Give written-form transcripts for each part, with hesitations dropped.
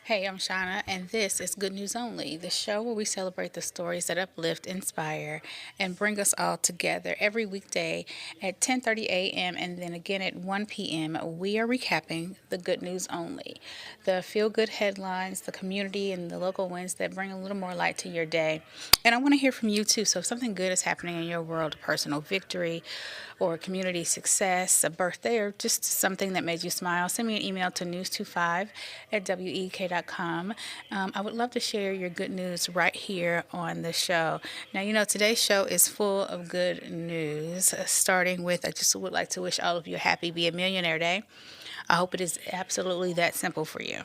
Hey, I'm Shauna, and this is Good News Only, the show where we celebrate the stories that uplift, inspire, and bring us all together every weekday at 10:30 a.m. and then again at 1 p.m. We are recapping the Good News Only, the feel-good headlines, the community, and the local wins that bring a little more light to your day. And I want to hear from you too. So if something good is happening in your world, a personal victory, or community success, a birthday, or just something that made you smile, send me an email to news25 at wek.com. I would love to share your good news right here on the show. Now, today's show is full of good news, starting with I just would like to wish all of you a happy Be a Millionaire Day. I hope it is absolutely that simple for you.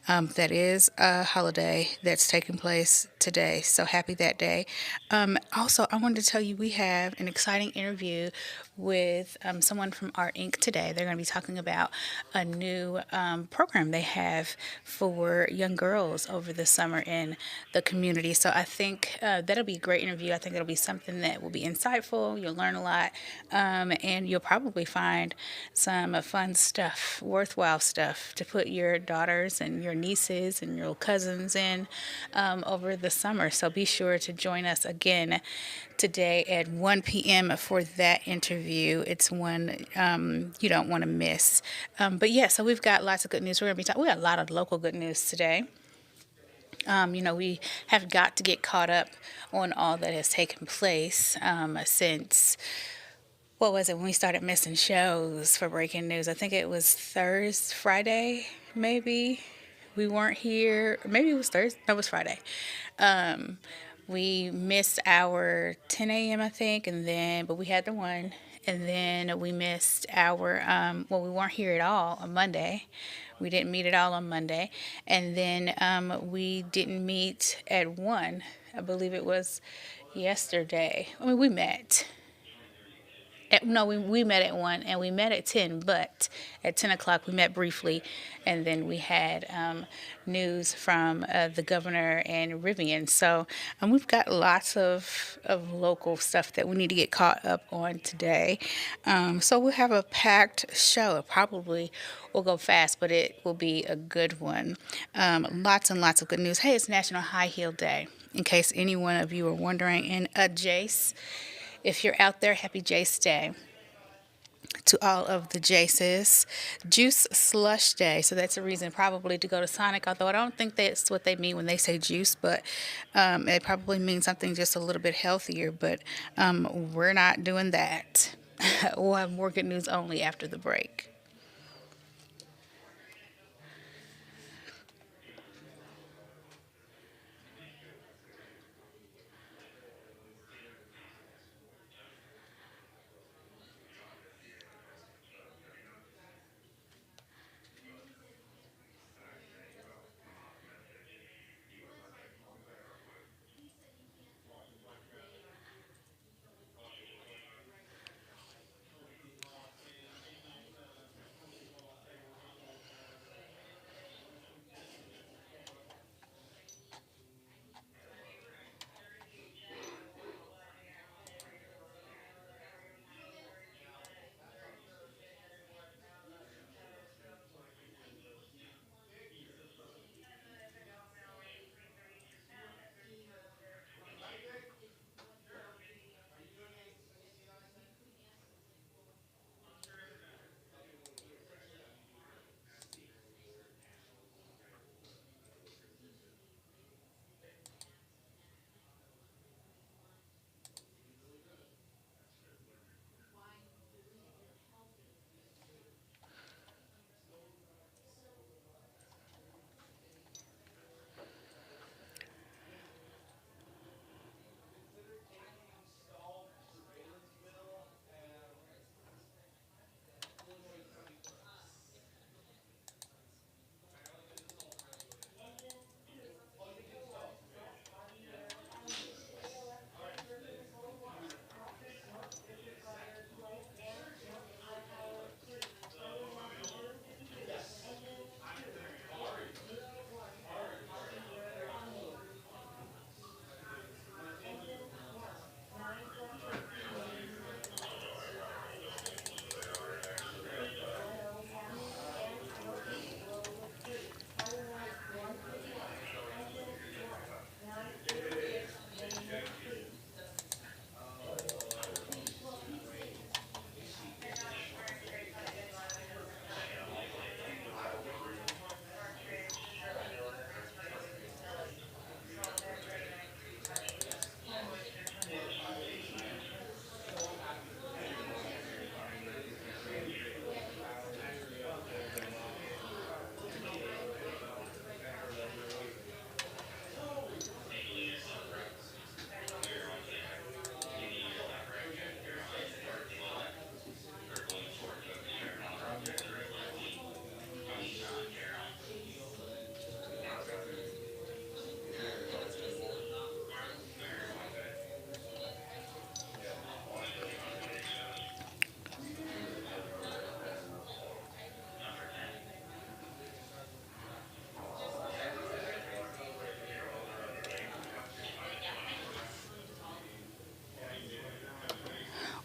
That is a holiday that's taking place today. So happy that day. Also, I wanted to tell you we have an exciting interview with someone from Art Inc. today. They're going to be talking about a new program they have for young girls over the summer in the community. So I think that'll be a great interview. I think it'll be something that will be insightful. You'll learn a lot, and you'll probably find some fun stuff, worthwhile stuff to put your daughters and your nieces and your cousins in over the summer. So be sure to join us again today at 1 p.m. for that interview. It's one you don't want to miss. But yeah, so we've got lots of good news. We're going to be talking. We got a lot of local good news today. We have got to get caught up on all that has taken place since what was it when we started missing shows for breaking news? I think it was Thursday, Friday, maybe. We weren't here. Maybe it was Thursday. No, it was Friday. We missed our 10 a.m. I think, but we had the one, and then we missed our we weren't here at all on Monday. We didn't meet at all on Monday, and then we didn't meet at 1. I believe it was yesterday. I mean, we met. No, we met at 1 and we met at 10, but at 10 o'clock we met briefly, and then we had news from the governor and Rivian. So we've got lots of local stuff that we need to get caught up on today. So we'll have a packed show. It probably will go fast, but it will be a good one. Lots and lots of good news. Hey, it's National High Heel Day, in case any one of you are wondering. And Jace, if you're out there, happy Jace Day to all of the Jaces. Juice Slush Day, so that's a reason probably to go to Sonic, although I don't think that's what they mean when they say juice, but it probably means something just a little bit healthier, but we're not doing that. We'll have more good news only after the break.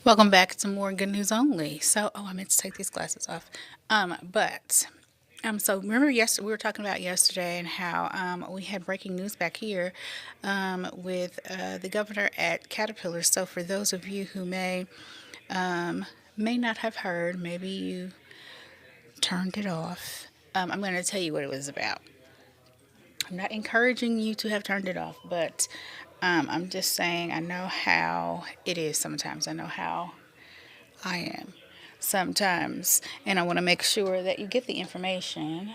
Welcome back to More Good News Only. I meant to take these glasses off. So remember yesterday we were talking about yesterday and how we had breaking news back here with the governor at Caterpillar. So for those of you who may not have heard, maybe you turned it off. I'm going to tell you what it was about. I'm not encouraging you to have turned it off, but I'm just saying I know how it is sometimes. I know how I am sometimes, and I want to make sure that you get the information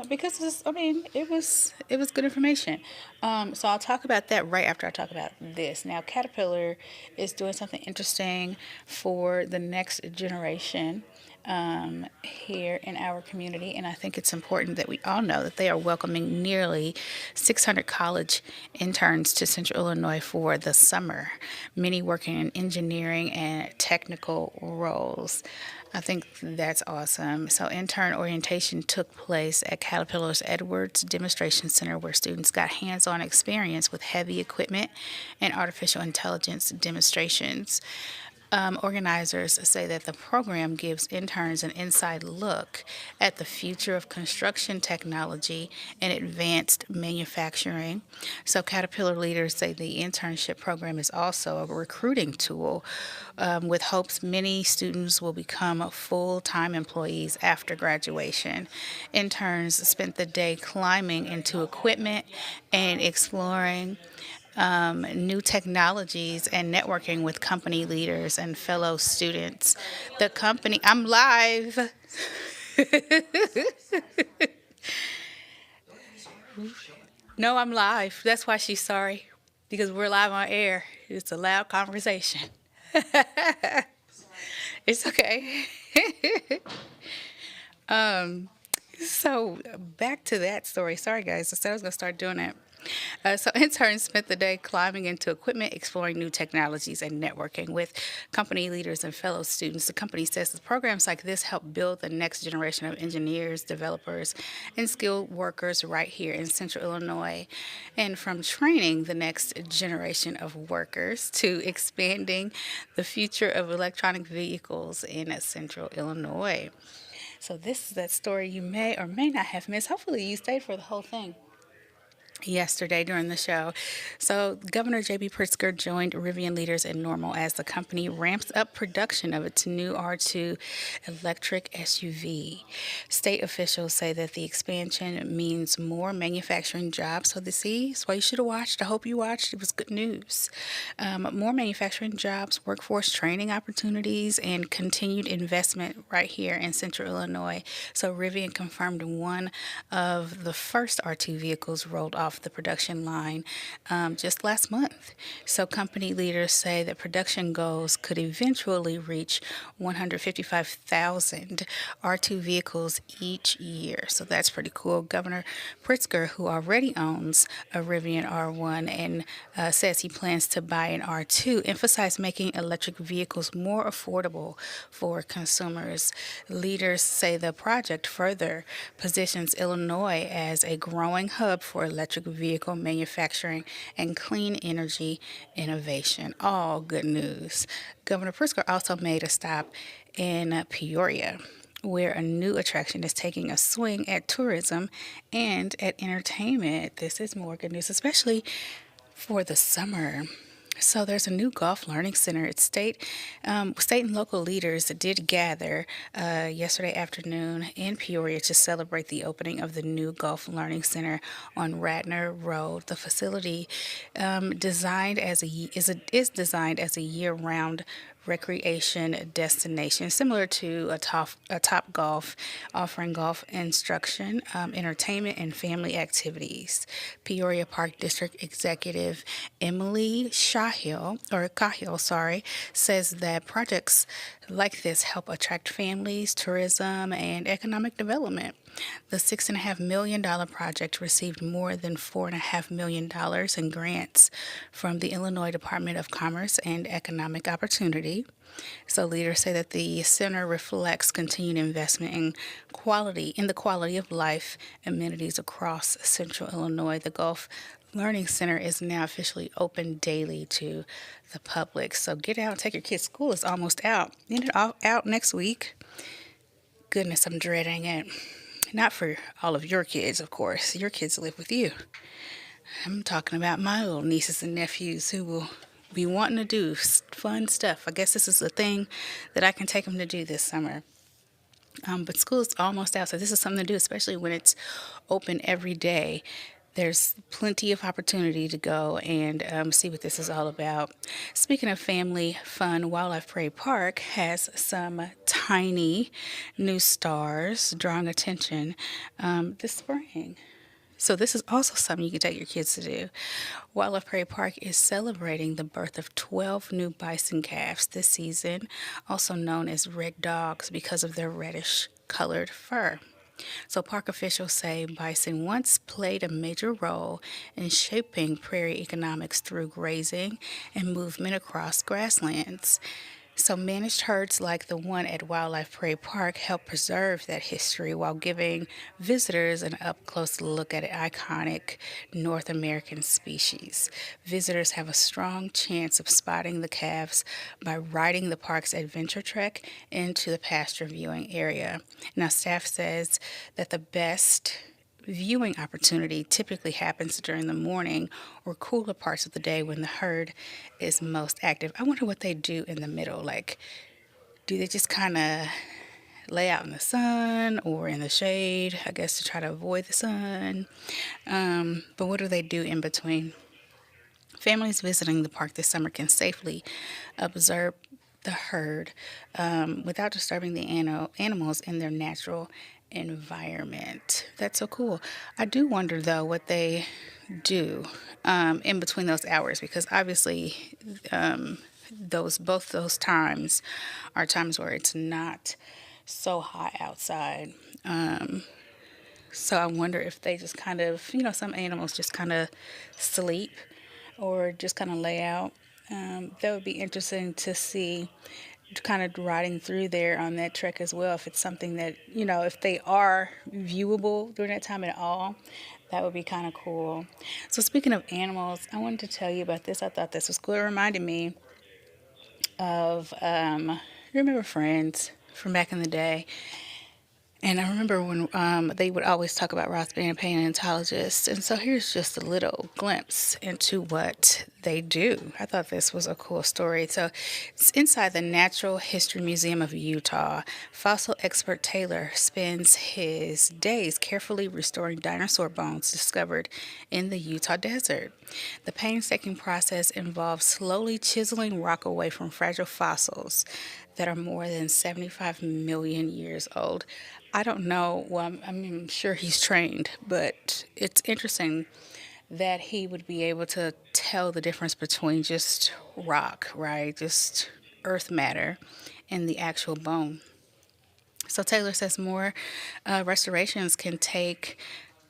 because it was good information. So I'll talk about that right after I talk about this. Now, Caterpillar is doing something interesting for the next generation here in our community, and I think it's important that we all know that they are welcoming nearly 600 college interns to Central Illinois for the summer, many working in engineering and technical roles. I think that's awesome. So, intern orientation took place at Caterpillar's Edwards Demonstration Center, where students got hands on experience with heavy equipment and artificial intelligence demonstrations. Organizers say that the program gives interns an inside look at the future of construction technology and advanced manufacturing. So, Caterpillar leaders say the internship program is also a recruiting tool with hopes many students will become full time employees after graduation. Interns spent the day climbing into equipment and exploring new technologies and networking with company leaders and fellow students. I'm live. No, I'm live. That's why she's sorry, because we're live on air. It's a loud conversation. It's okay. So back to that story. Sorry, guys. I said I was going to start doing it. So interns spent the day climbing into equipment, exploring new technologies, and networking with company leaders and fellow students. The company says that programs like this help build the next generation of engineers, developers, and skilled workers right here in Central Illinois. And from training the next generation of workers to expanding the future of electronic vehicles in Central Illinois. So this is that story you may or may not have missed. Hopefully you stayed for the whole thing yesterday during the show. So, Governor J.B. Pritzker joined Rivian leaders in Normal as the company ramps up production of its new R2 electric SUV. State officials say that the expansion means more manufacturing jobs. So, this is why you should have watched. I hope you watched. It was good news. More manufacturing jobs, workforce training opportunities, and continued investment right here in Central Illinois. So, Rivian confirmed one of the first R2 vehicles rolled off the production line just last month. So, company leaders say that production goals could eventually reach 155,000 R2 vehicles each year. So, that's pretty cool. Governor Pritzker, who already owns a Rivian R1 and says he plans to buy an R2, emphasized making electric vehicles more affordable for consumers. Leaders say the project further positions Illinois as a growing hub for electric vehicle manufacturing and clean energy innovation. All good news. Governor Pritzker also made a stop in Peoria, where a new attraction is taking a swing at tourism and at entertainment. This is more good news, especially for the summer. So there's a new golf learning center. It's state and local leaders did gather yesterday afternoon in Peoria to celebrate the opening of the new golf learning center on Radnor Road. The facility is designed as a year-round recreation destination, similar to a Top Golf, offering golf instruction, entertainment, and family activities. Peoria Park District Executive Emily Cahill, says that projects like this help attract families, tourism, and economic development. The $6.5 million project received more than $4.5 million in grants from the Illinois Department of Commerce and Economic Opportunity. So leaders say that the center reflects continued investment in the quality of life amenities across Central Illinois. The golf Learning Center is now officially open daily to the public. So get out and take your kids. School is almost out. Isn't it all out next week? Goodness, I'm dreading it. Not for all of your kids, of course. Your kids live with you. I'm talking about my little nieces and nephews who will be wanting to do fun stuff. I guess this is a thing that I can take them to do this summer. But school is almost out, so this is something to do, especially when it's open every day. There's plenty of opportunity to go and see what this is all about. Speaking of family fun, Wildlife Parade Park has some tiny new stars drawing attention this spring. So this is also something you can take your kids to do. Wildlife Parade Park is celebrating the birth of 12 new bison calves this season, also known as red dogs because of their reddish colored fur. So park officials say bison once played a major role in shaping prairie economics through grazing and movement across grasslands. So managed herds like the one at Wildlife Parade Park help preserve that history while giving visitors an up-close look at an iconic North American species. Visitors have a strong chance of spotting the calves by riding the park's adventure trek into the pasture viewing area. Now, staff says that the best viewing opportunity typically happens during the morning or cooler parts of the day when the herd is most active. I wonder what they do in the middle. Like, do they just kind of lay out in the sun or in the shade, I guess, to try to avoid the sun? But what do they do in between? Families visiting the park this summer can safely observe the herd without disturbing the animals in their natural environment. That's so cool. I do wonder though what they do in between those hours because obviously both those times are times where it's not so hot outside. So I wonder if they just kind of, some animals just kind of sleep or just kind of lay out. That would be interesting to see kind of riding through there on that trek as well. If it's something that, if they are viewable during that time at all, that would be kind of cool. So speaking of animals, I wanted to tell you about this. I thought this was cool. It reminded me of, you remember Friends from back in the day? And I remember when they would always talk about Ross being a paleontologist. And so here's just a little glimpse into what they do. I thought this was a cool story. So it's inside the Natural History Museum of Utah. Fossil expert Taylor spends his days carefully restoring dinosaur bones discovered in the Utah desert. The painstaking process involves slowly chiseling rock away from fragile fossils that are more than 75 million years old. I don't know, well, I'm sure he's trained, but it's interesting that he would be able to tell the difference between just rock, right? Just earth matter and the actual bone. So Taylor says more restorations can take,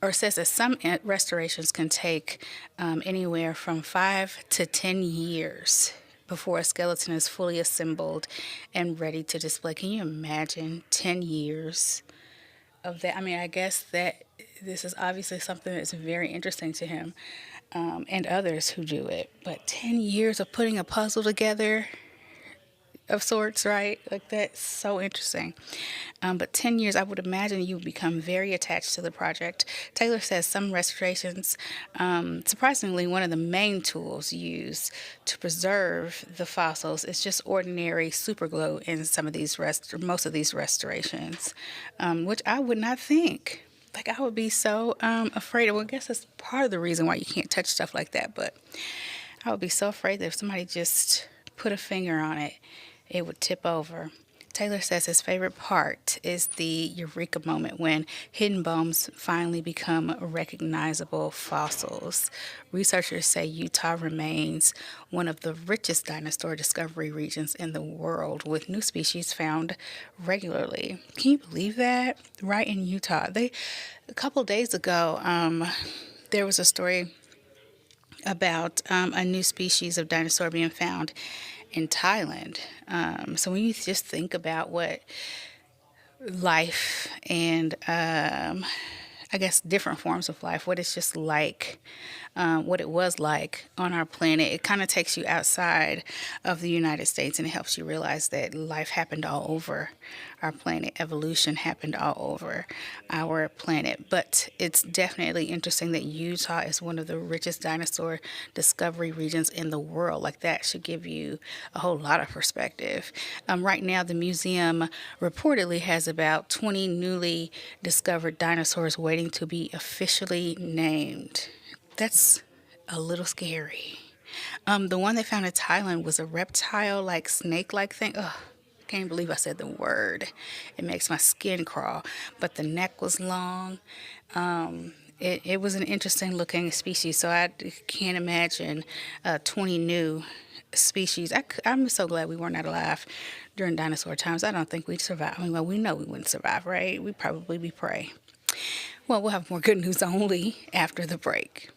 or says that some restorations can take anywhere from 5 to 10 years before a skeleton is fully assembled and ready to display. Can you imagine 10 years of that? I mean, I guess that this is obviously something that's very interesting to him and others who do it. But 10 years of putting a puzzle together of sorts, right? Like, that's so interesting. But 10 years, I would imagine you would become very attached to the project. Taylor says some restorations, surprisingly, one of the main tools used to preserve the fossils is just ordinary super glue in some of these most of these restorations, which I would not think. Like, I would be so afraid. Well, I guess that's part of the reason why you can't touch stuff like that. But I would be so afraid that if somebody just put a finger on it, it would tip over. Taylor says his favorite part is the eureka moment when hidden bones finally become recognizable fossils. Researchers say Utah remains one of the richest dinosaur discovery regions in the world, with new species found regularly. Can you believe that? Right in Utah. A couple days ago, there was a story about a new species of dinosaur being found in Thailand. So when you just think about what life and I I guess, different forms of life, what it's just like, what it was like on our planet. It kind of takes you outside of the United States and it helps you realize that life happened all over our planet. Evolution happened all over our planet. But it's definitely interesting that Utah is one of the richest dinosaur discovery regions in the world. Like, that should give you a whole lot of perspective. Right now, the museum reportedly has about 20 newly discovered dinosaurs waiting to be officially named. That's a little scary. The one they found in Thailand was a reptile, like snake-like thing. Ugh, can't believe I said the word. It makes my skin crawl. But the neck was long. It was an interesting looking species, so I can't imagine 20 new species. I'm so glad we were not alive during dinosaur times. I don't think we'd survive. I mean, well, we know we wouldn't survive, right? We'd probably be prey. Well, we'll have more good news only after the break.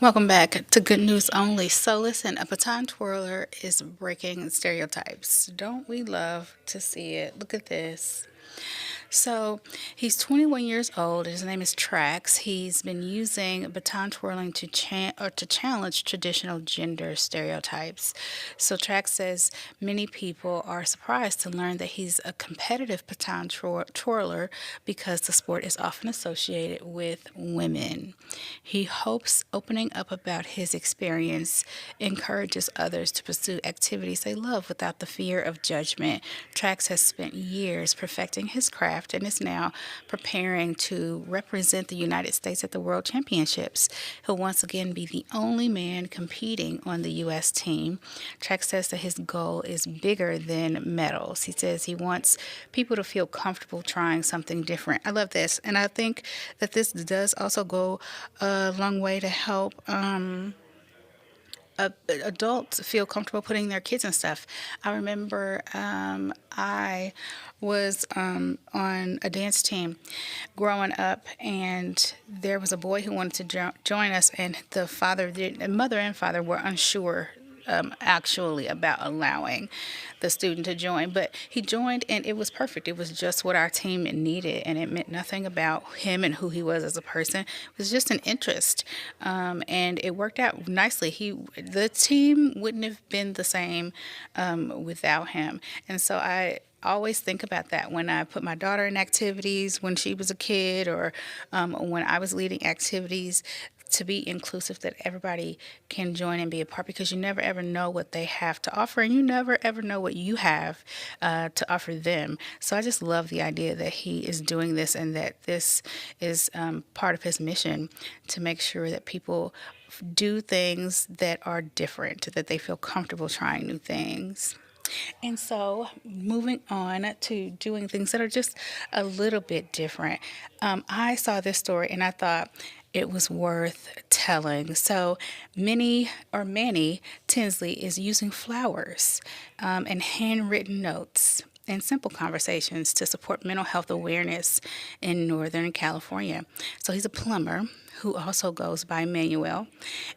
Welcome back to Good News Only. So, listen, a baton twirler is breaking stereotypes. Don't we love to see it? Look at this. So he's 21 years old. His name is Trax. He's been using baton twirling to challenge traditional gender stereotypes. So Trax says many people are surprised to learn that he's a competitive baton twirler because the sport is often associated with women. He hopes opening up about his experience encourages others to pursue activities they love without the fear of judgment. Trax has spent years perfecting his craft craft and is now preparing to represent the United States at the World Championships. He'll once again be the only man competing on the U.S. team. Trek says that his goal is bigger than medals. He says he wants people to feel comfortable trying something different. I love this. And I think that this does also go a long way to help adults feel comfortable putting their kids in stuff. I remember I was on a dance team growing up, and there was a boy who wanted to join us, and the mother and father were unsure actually about allowing the student to join. But he joined, and it was perfect. It was just what our team needed, and it meant nothing about him and who he was as a person. It was just an interest, and it worked out nicely. The team wouldn't have been the same without him, and so I always think about that when I put my daughter in activities when she was a kid, or when I was leading activities, to be inclusive, that everybody can join and be a part, because you never ever know what they have to offer, and you never ever know what you have to offer them. So I just love the idea that he is doing this, and that this is part of his mission to make sure that people do things that are different, that they feel comfortable trying new things. And so, moving on to doing things that are just a little bit different, I saw this story and I thought it was worth telling. So, Manny Tinsley is using flowers and handwritten notes and simple conversations to support mental health awareness in Northern California. So, he's a plumber who also goes by Manuel,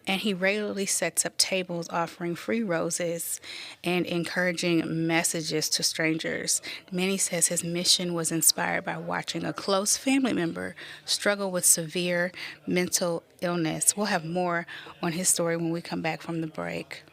and he regularly sets up tables offering free roses and encouraging messages to strangers. Manny says his mission was inspired by watching a close family member struggle with severe mental illness. We'll have more on his story when we come back from the break.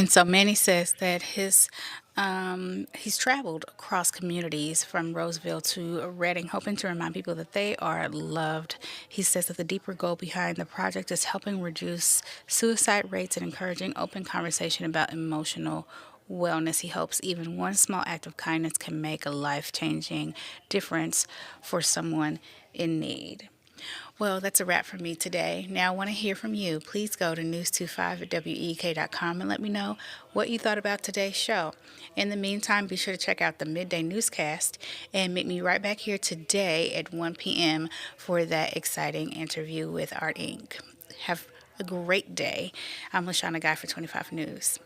And so Manny says that he's traveled across communities from Roseville to Reading, hoping to remind people that they are loved. He says that the deeper goal behind the project is helping reduce suicide rates and encouraging open conversation about emotional wellness. He hopes even one small act of kindness can make a life changing difference for someone in need. Well, that's a wrap for me today. Now, I want to hear from you. Please go to news25 at WEEK.com and let me know what you thought about today's show. In the meantime, be sure to check out the Midday Newscast and meet me right back here today at 1 p.m. for that exciting interview with Art Inc. Have a great day. I'm LaShawna Guy for 25 News.